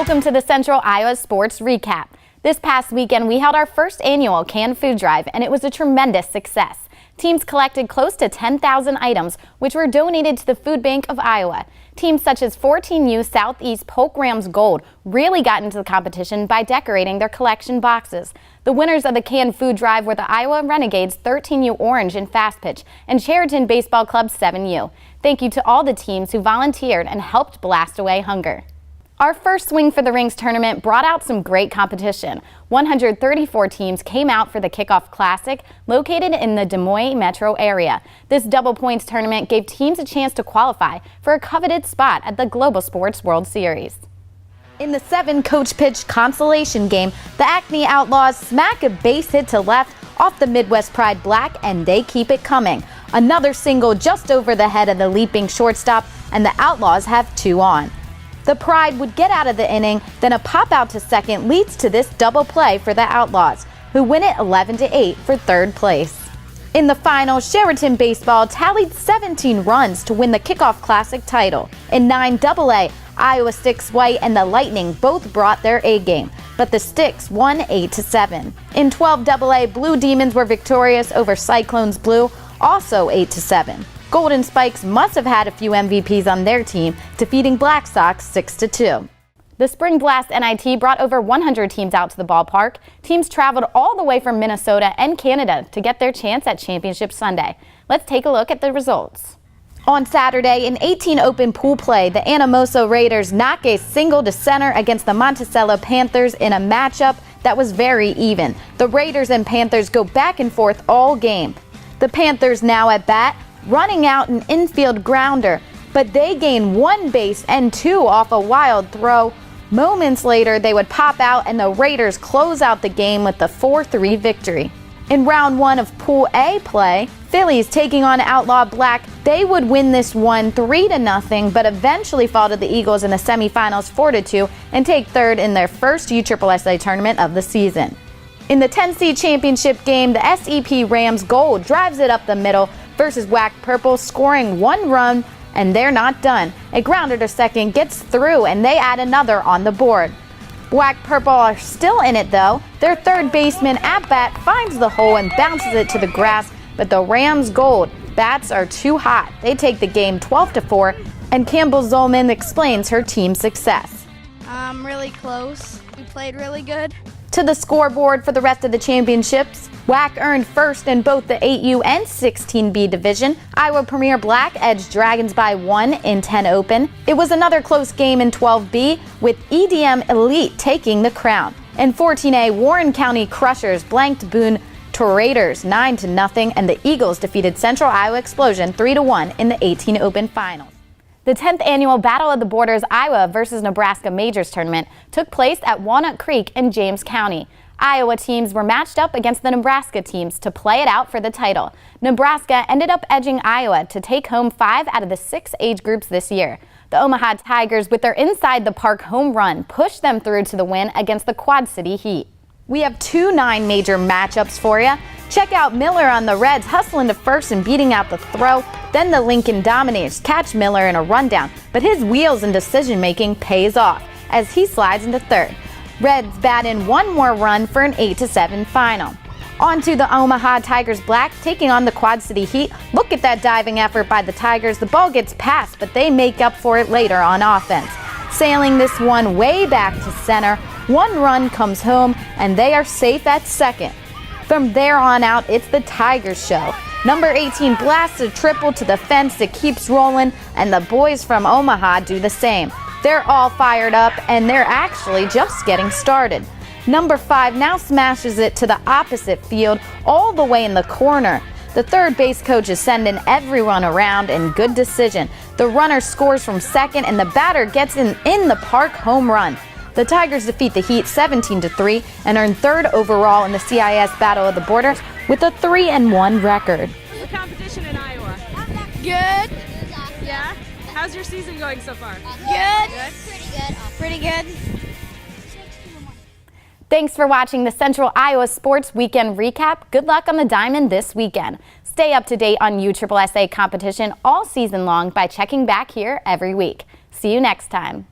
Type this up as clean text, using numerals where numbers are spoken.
Welcome to the Central Iowa Sports Recap. This past weekend, we held our first annual canned food drive, and it was a tremendous success. Teams collected close to 10,000 items, which were donated to the Food Bank of Iowa. Teams such as 14U Southeast Polk Rams Gold really got into the competition by decorating their collection boxes. The winners of the canned food drive were the Iowa Renegades 13U Orange in Fast Pitch and Sheraton Baseball Club 7U. Thank you to all the teams who volunteered and helped blast away hunger. Our first Swing for the Rings tournament brought out some great competition. 134 teams came out for the Kickoff Classic, located in the Des Moines metro area. This double points tournament gave teams a chance to qualify for a coveted spot at the Global Sports World Series. In the 7-coach pitch consolation game, the Acme Outlaws smack a base hit to left off the Midwest Pride Black, and they keep it coming. Another single just over the head of the leaping shortstop, and the Outlaws have 2 on. The Pride would get out of the inning, then a pop out to second leads to this double play for the Outlaws, who win it 11-8 for third place. In the final, Sheraton Baseball tallied 17 runs to win the Kickoff Classic title. In 9AA, Iowa Sticks White and the Lightning both brought their A game, but the Sticks won 8-7. In 12AA, Blue Demons were victorious over Cyclones Blue, also 8-7. Golden Spikes must have had a few MVPs on their team, defeating Black Sox 6-2. The Spring Blast NIT brought over 100 teams out to the ballpark. Teams traveled all the way from Minnesota and Canada to get their chance at Championship Sunday. Let's take a look at the results. On Saturday, in 18 open pool play, the Anamosa Raiders knock a single to center against the Monticello Panthers in a matchup that was very even. The Raiders and Panthers go back and forth all game. The Panthers now at bat, running out an infield grounder, but they gain 1 base and 2 off a wild throw. Moments later, they would pop out and the Raiders close out the game with the 4-3 victory. In round 1 of Pool A play, Phillies taking on Outlaw Black, they would win this one 3-0, but eventually fall to the Eagles in the semifinals 4-2 and take third in their first USSSA tournament of the season. In the 10C championship game, the SEP Rams Gold drives it up the middle versus Whack Purple, scoring 1 run, and they're not done. A grounder to second gets through, and they add another on the board. Whack Purple are still in it, though. Their third baseman at bat finds the hole and bounces it to the grass, but the Rams Gold bats are too hot. They take the game 12-4, and Campbell Zolman explains her team's success. Really close. We played really good. To the scoreboard for the rest of the championships, Whack earned first in both the 8U and 16B division. Iowa Premier Black edged Dragons by 1 in 10 open. It was another close game in 12B, with EDM Elite taking the crown. In 14A, Warren County Crushers blanked Boone Toradors 9-0, and the Eagles defeated Central Iowa Explosion 3-1 in the 18 open finals. The 10th annual Battle of the Borders Iowa versus Nebraska Majors tournament took place at Walnut Creek in James County. Iowa teams were matched up against the Nebraska teams to play it out for the title. Nebraska ended up edging Iowa to take home 5 out of the 6 age groups this year. The Omaha Tigers, with their inside the park home run, pushed them through to the win against the Quad City Heat. We have 2 9-major matchups for you. Check out Miller on the Reds hustling to first and beating out the throw. Then the Lincoln Dominators catch Miller in a rundown, but his wheels and decision-making pays off as he slides into third. Reds bat in 1 more run for an 8-7 final. On to the Omaha Tigers Black taking on the Quad City Heat. Look at that diving effort by the Tigers. The ball gets passed, but they make up for it later on offense. Sailing this one way back to center, 1 run comes home, and they are safe at second. From there on out, it's the Tigers show. Number 18 blasts a triple to the fence. It keeps rolling, and the boys from Omaha do the same. They're all fired up, and they're actually just getting started. Number 5 now smashes it to the opposite field, all the way in the corner. The third base coach is sending everyone around, and good decision. The runner scores from second, and the batter gets in the park home run. The Tigers defeat the Heat 17-3 and earn 3rd overall in the CIS Battle of the Borders with a 3-1 record. How's the competition in Iowa? Good. Yeah? How's your season going so far? Good. Pretty good. Thanks for watching the Central Iowa Sports Weekend Recap. Good luck on the diamond this weekend. Stay up to date on USSSA competition all season long by checking back here every week. See you next time.